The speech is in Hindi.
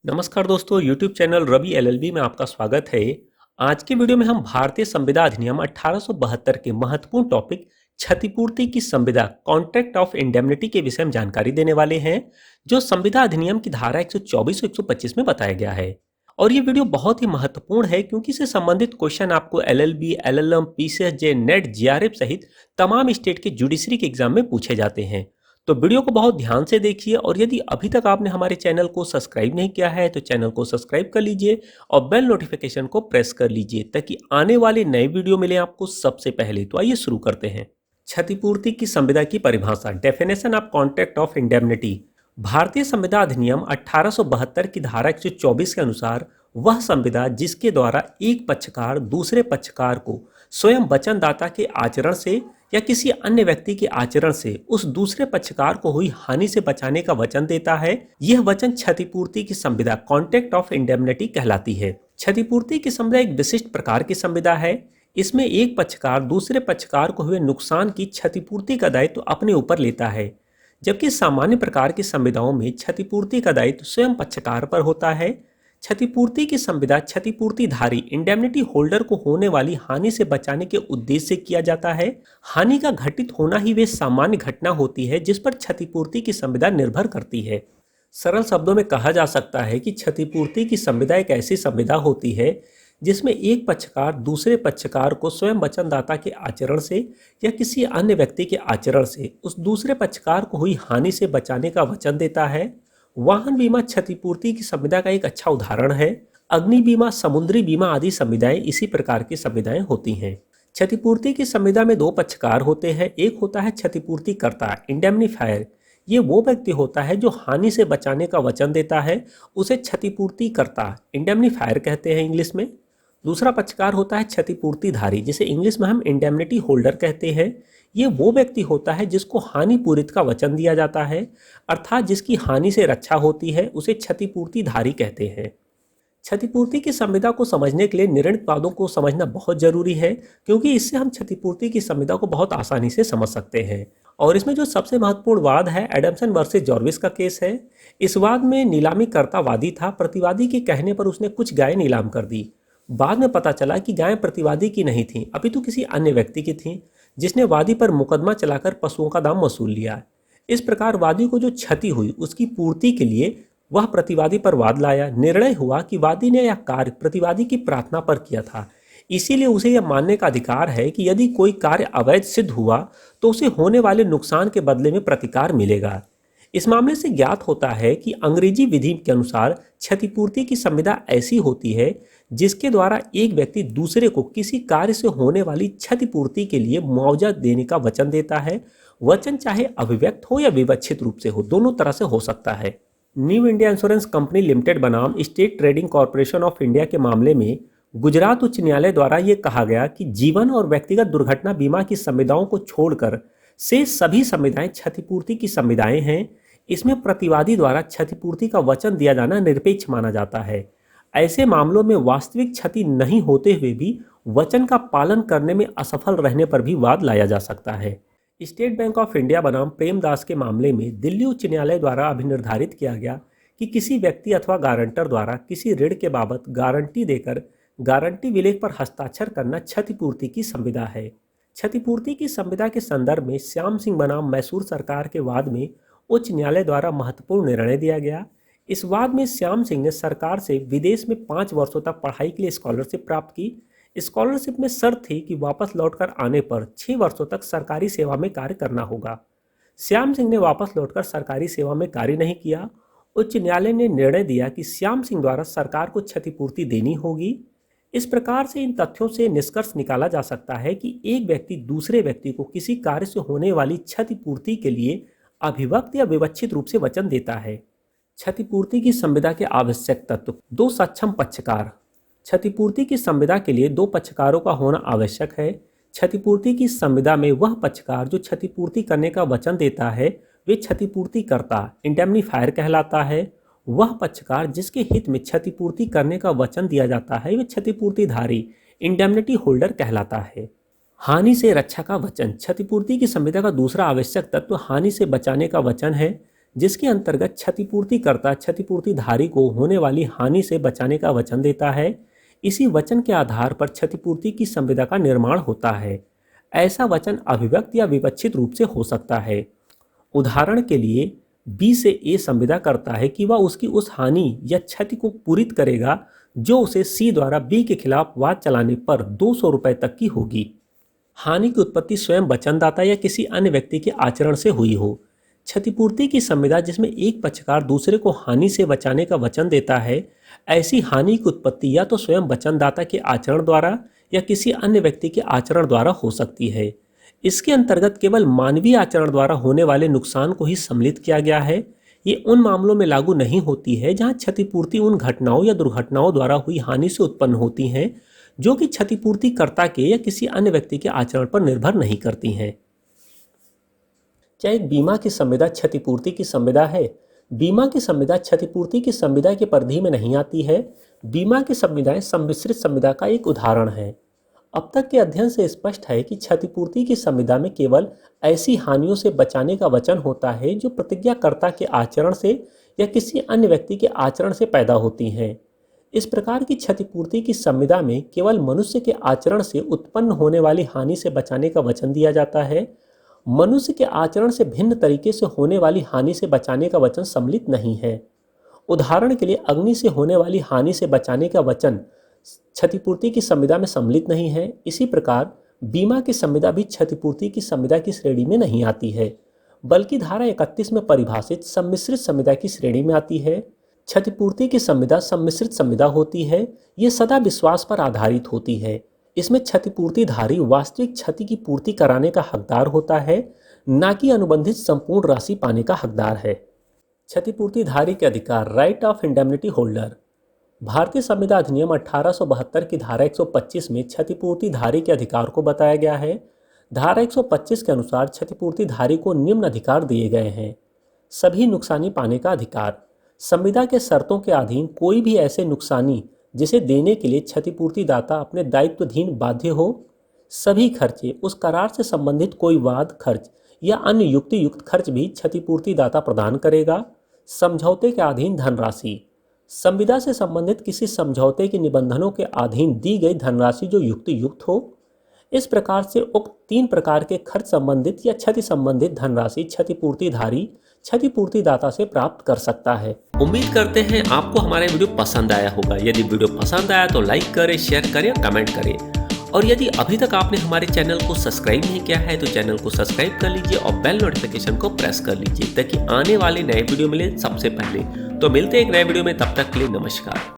नमस्कार दोस्तों, YouTube चैनल रवि एलएलबी में आपका स्वागत है। आज के वीडियो में हम भारतीय संविदा अधिनियम 1872 के महत्वपूर्ण टॉपिक क्षतिपूर्ति की संविदा कॉन्ट्रैक्ट ऑफ इंडेमनिटी के विषय में जानकारी देने वाले हैं, जो संविदा अधिनियम की धारा 124 और 125 में बताया गया है। और ये वीडियो बहुत ही महत्वपूर्ण है क्योंकि इससे संबंधित क्वेश्चन आपको LLB, LLM, PCSJ, net, GRF सहित तमाम स्टेट के जुडिशरी के एग्जाम में पूछे जाते हैं। तो वीडियो को बहुत ध्यान से देखिए और यदि अभी तक आपने हमारे चैनल को सब्सक्राइब नहीं किया है तो चैनल को सब्सक्राइब कर लीजिए और बेल नोटिफिकेशन को प्रेस कर लीजिए ताकि आने वाले नए वीडियो मिले आपको सबसे पहले। तो आइए शुरू करते हैं। क्षतिपूर्ति की संविदा की परिभाषा, definition of contract of indemnity. भारतीय संविदा अधिनियम 1872 की धारा 124 के अनुसार वह संविदा जिसके द्वारा एक पक्षकार दूसरे पक्षकार को स्वयं वचनदाता के आचरण से या किसी अन्य व्यक्ति के आचरण से उस दूसरे पक्षकार को हुई हानि से बचाने का वचन देता है, यह वचन क्षतिपूर्ति की संविदा कॉन्ट्रैक्ट ऑफ इंडेमनिटी कहलाती है। क्षतिपूर्ति की संविदा एक विशिष्ट प्रकार की संविदा है। इसमें एक पक्षकार दूसरे पक्षकार को हुए नुकसान की क्षतिपूर्ति का दायित्व अपने ऊपर लेता है, जबकि सामान्य प्रकार की संविदाओं में क्षतिपूर्ति का दायित्व स्वयं पक्षकार पर होता है। क्षतिपूर्ति की संविदा क्षतिपूर्तिधारी इंडेमनिटी होल्डर को होने वाली हानि से बचाने के उद्देश्य से किया जाता है। हानि का घटित होना ही वे सामान्य घटना होती है जिस पर क्षतिपूर्ति की संविदा निर्भर करती है। सरल शब्दों में कहा जा सकता है कि क्षतिपूर्ति की संविदा एक ऐसी संविदा होती है जिसमें एक पक्षकार दूसरे पक्षकार को स्वयं वचनदाता के आचरण से या किसी अन्य व्यक्ति के आचरण से उस दूसरे पक्षकार को हुई हानि से बचाने का वचन देता है। वाहन बीमा क्षतिपूर्ति की संविदा का एक अच्छा उदाहरण है। अग्नि बीमा, समुद्री बीमा आदि संविदाएं इसी प्रकार की संविदाएं होती हैं। क्षतिपूर्ति की संविदा में दो पक्षकार होते हैं। एक होता है क्षतिपूर्तिकर्ता, इंडेमनीफायर। ये वो व्यक्ति होता है जो हानि से बचाने का वचन देता है, उसे क्षतिपूर्तिकर्ता, इंडेमनीफायर कहते हैं इंग्लिश में। दूसरा पक्षकार होता है क्षतिपूर्तिधारी, जिसे इंग्लिश में हम इंडेमनिटी होल्डर कहते हैं। ये वो व्यक्ति होता है जिसको हानि पूरित का वचन दिया जाता है, अर्थात जिसकी हानि से रक्षा होती है, उसे क्षतिपूर्तिधारी कहते हैं। क्षतिपूर्ति की संविदा को समझने के लिए निर्णित वादों को समझना बहुत जरूरी है, क्योंकि इससे हम क्षतिपूर्ति की संविदा को बहुत आसानी से समझ सकते हैं। और इसमें जो सबसे महत्वपूर्ण वाद है, एडम्सन वर्सेस जॉर्विस का केस है। इस वाद में नीलामी करता वादी था। प्रतिवादी के कहने पर उसने कुछ गायें नीलाम कर दी। बाद में पता चला कि गायें प्रतिवादी की नहीं थीं, अपितु किसी अन्य व्यक्ति की थीं, जिसने वादी पर मुकदमा चलाकर पशुओं का दाम वसूल लिया। इस प्रकार वादी को जो क्षति हुई उसकी पूर्ति के लिए वह प्रतिवादी पर वाद लाया। निर्णय हुआ कि वादी ने यह कार्य प्रतिवादी की प्रार्थना पर किया था, इसीलिए उसे यह मानने का अधिकार है कि यदि कोई कार्य अवैध सिद्ध हुआ तो उसे होने वाले नुकसान के बदले में प्रतिकार मिलेगा। इस मामले से ज्ञात होता है कि अंग्रेजी विधि के अनुसार क्षतिपूर्ति की संविदा ऐसी होती है जिसके द्वारा एक व्यक्ति दूसरे को किसी कार्य से होने वाली क्षतिपूर्ति के लिए मुआवजा देने का वचन देता है। वचन चाहे अभिव्यक्त हो या विवक्षित रूप से हो, दोनों तरह से हो सकता है। New India Insurance Company Limited बनाम State Trading Corporation of India के मामले में गुजरात उच्च न्यायालय द्वारा ये कहा गया कि जीवन और व्यक्तिगत दुर्घटना बीमा की संविदाओं को छोड़कर से सभी संविदाएं क्षतिपूर्ति की संविदाएं हैं। इसमें प्रतिवादी द्वारा क्षतिपूर्ति का वचन दिया जाना निरपेक्ष माना जाता है। ऐसे मामलों में वास्तविक क्षति नहीं होते हुए भी वचन का पालन करने में असफल रहने पर भी वाद लाया जा सकता है। स्टेट बैंक ऑफ इंडिया बनाम प्रेमदास के मामले में दिल्ली उच्च न्यायालय द्वारा अभिनिर्धारित किया गया कि किसी व्यक्ति अथवा गारंटर द्वारा किसी ऋण के बाबत गारंटी देकर गारंटी विलेख पर हस्ताक्षर करना क्षतिपूर्ति की संविदा है। क्षतिपूर्ति की संविदा के संदर्भ में श्याम सिंह बनाम मैसूर सरकार के वाद में उच्च न्यायालय द्वारा महत्वपूर्ण निर्णय दिया गया। इस वाद में श्याम सिंह ने सरकार से विदेश में 5 वर्षों तक पढ़ाई के लिए स्कॉलरशिप प्राप्त की। स्कॉलरशिप में शर्त थी कि वापस लौटकर आने पर 6 वर्षों तक सरकारी सेवा में कार्य करना होगा। श्याम सिंह ने वापस लौटकर सरकारी सेवा में कार्य नहीं किया। उच्च न्यायालय ने निर्णय दिया कि श्याम सिंह द्वारा सरकार को क्षतिपूर्ति देनी होगी। इस प्रकार से इन तथ्यों से निष्कर्ष निकाला जा सकता है कि एक व्यक्ति दूसरे व्यक्ति को किसी कार्य से होने वाली क्षतिपूर्ति के लिए अभिव्यक्त या विवक्षित रूप से वचन देता है। क्षतिपूर्ति की संविदा के आवश्यक तत्व। 2 सक्षम पक्षकार। क्षतिपूर्ति की संविदा के लिए 2 पक्षकारों का होना आवश्यक है। क्षतिपूर्ति की संविदा में वह पक्षकार जो क्षतिपूर्ति करने का वचन देता है वे क्षतिपूर्तिकर्ता, इंडेमनीफायर कहलाता है। वह पक्षकार जिसके हित में क्षतिपूर्ति करने का वचन दिया जाता है वे क्षतिपूर्तिधारी, इंडेमनिटी होल्डर कहलाता है। हानि से रक्षा का वचन। क्षतिपूर्ति की संविदा का दूसरा आवश्यक तत्व हानि से बचाने का वचन है। जिसके अंतर्गत क्षतिपूर्तिकर्ता क्षतिपूर्तिधारी को होने वाली हानि से बचाने का वचन देता है। इसी वचन के आधार पर क्षतिपूर्ति की संविदा का निर्माण होता है। ऐसा वचन अभिव्यक्त या विवक्षित रूप से हो सकता है। उदाहरण के लिए बी से ए संविदा करता है कि वह उसकी उस हानि या क्षति को पूरित करेगा जो उसे सी द्वारा बी के खिलाफ वाद चलाने पर 200 रुपये तक की होगी। हानि की उत्पत्ति स्वयं वचनदाता या किसी अन्य व्यक्ति के आचरण से हुई हो। क्षतिपूर्ति की संविदा जिसमें एक पक्षकार दूसरे को हानि से बचाने का वचन देता है, ऐसी हानि की उत्पत्ति या तो स्वयं वचनदाता के आचरण द्वारा या किसी अन्य व्यक्ति के आचरण द्वारा हो सकती है। इसके अंतर्गत केवल मानवीय आचरण द्वारा होने वाले नुकसान को ही सम्मिलित किया गया है। ये उन मामलों में लागू नहीं होती है जहां क्षतिपूर्ति उन घटनाओं या दुर्घटनाओं द्वारा हुई हानि से उत्पन्न होती हैं जो कि क्षतिपूर्तिकर्ता के या किसी अन्य व्यक्ति के आचरण पर निर्भर नहीं करती हैं। क्या एक बीमा की संविदा क्षतिपूर्ति की संविदा है? बीमा की संविदा क्षतिपूर्ति की संविदा की परिधि में नहीं आती है। बीमा की संविदाएं सम्मिश्रित संविदा का एक उदाहरण है। अब तक के अध्ययन से स्पष्ट है कि क्षतिपूर्ति की संविदा में केवल ऐसी हानियों से बचाने का वचन होता है जो प्रतिज्ञाकर्ता के आचरण से या किसी अन्य व्यक्ति के आचरण से पैदा होती हैं। इस प्रकार की क्षतिपूर्ति की संविदा में केवल मनुष्य के आचरण से उत्पन्न होने वाली हानि से बचाने का वचन दिया जाता है। मनुष्य के आचरण से भिन्न तरीके से होने वाली हानि से बचाने का वचन सम्मिलित नहीं है। उदाहरण के लिए अग्नि से होने वाली हानि से बचाने का वचन क्षतिपूर्ति की संविदा में सम्मिलित नहीं है। इसी प्रकार बीमा की संविदा भी क्षतिपूर्ति की संविदा की श्रेणी में नहीं आती है, बल्कि धारा 31 में परिभाषित सम्मिश्रित संविदा की श्रेणी में आती है। क्षतिपूर्ति की संविदा सम्मिश्रित संविदा होती है। ये सदा विश्वास पर आधारित होती है। इसमें क्षतिपूर्तिधारी वास्तविक क्षति की पूर्ति कराने का हकदार होता है, न कि अनुबंधित संपूर्ण राशि पाने का हकदार है। क्षतिपूर्तिधारी के अधिकार, राइट ऑफ इंडेमनिटी होल्डर। भारतीय संविदा अधिनियम 1872 की धारा 125 में क्षतिपूर्तिधारी के अधिकार को बताया गया है। धारा 125 के अनुसार क्षतिपूर्तिधारी को निम्न अधिकार दिए गए हैं। सभी नुकसानी पाने का अधिकार। संविदा के शर्तों के अधीन कोई भी ऐसे नुकसानी जिसे देने के लिए क्षतिपूर्तिदाता अपने दायित्वाधीन बाध्य हो। सभी खर्चे, उस करार से संबंधित कोई वाद खर्च या अन्य युक्तियुक्त खर्च भी क्षतिपूर्तिदाता प्रदान करेगा। समझौते के अधीन धनराशि। संविदा से संबंधित किसी समझौते के निबंधनों के अधीन दी गई धनराशि जो युक्तियुक्त हो। इस प्रकार से उक्त 3 प्रकार के खर्च संबंधित या क्षति संबंधित धनराशि क्षतिपूर्तिधारी क्षतिपूर्तिदाता से प्राप्त कर सकता है। उम्मीद करते हैं आपको हमारा वीडियो पसंद आया होगा। यदि वीडियो पसंद आया तो लाइक करें, शेयर करें, कमेंट करें। और यदि अभी तक आपने हमारे चैनल को सब्सक्राइब नहीं किया है तो चैनल को सब्सक्राइब कर लीजिए और बेल नोटिफिकेशन को प्रेस कर लीजिए ताकि आने वाले नए वीडियो मिले सबसे पहले। तो मिलते हैं एक नए वीडियो में, तब तक के लिए नमस्कार।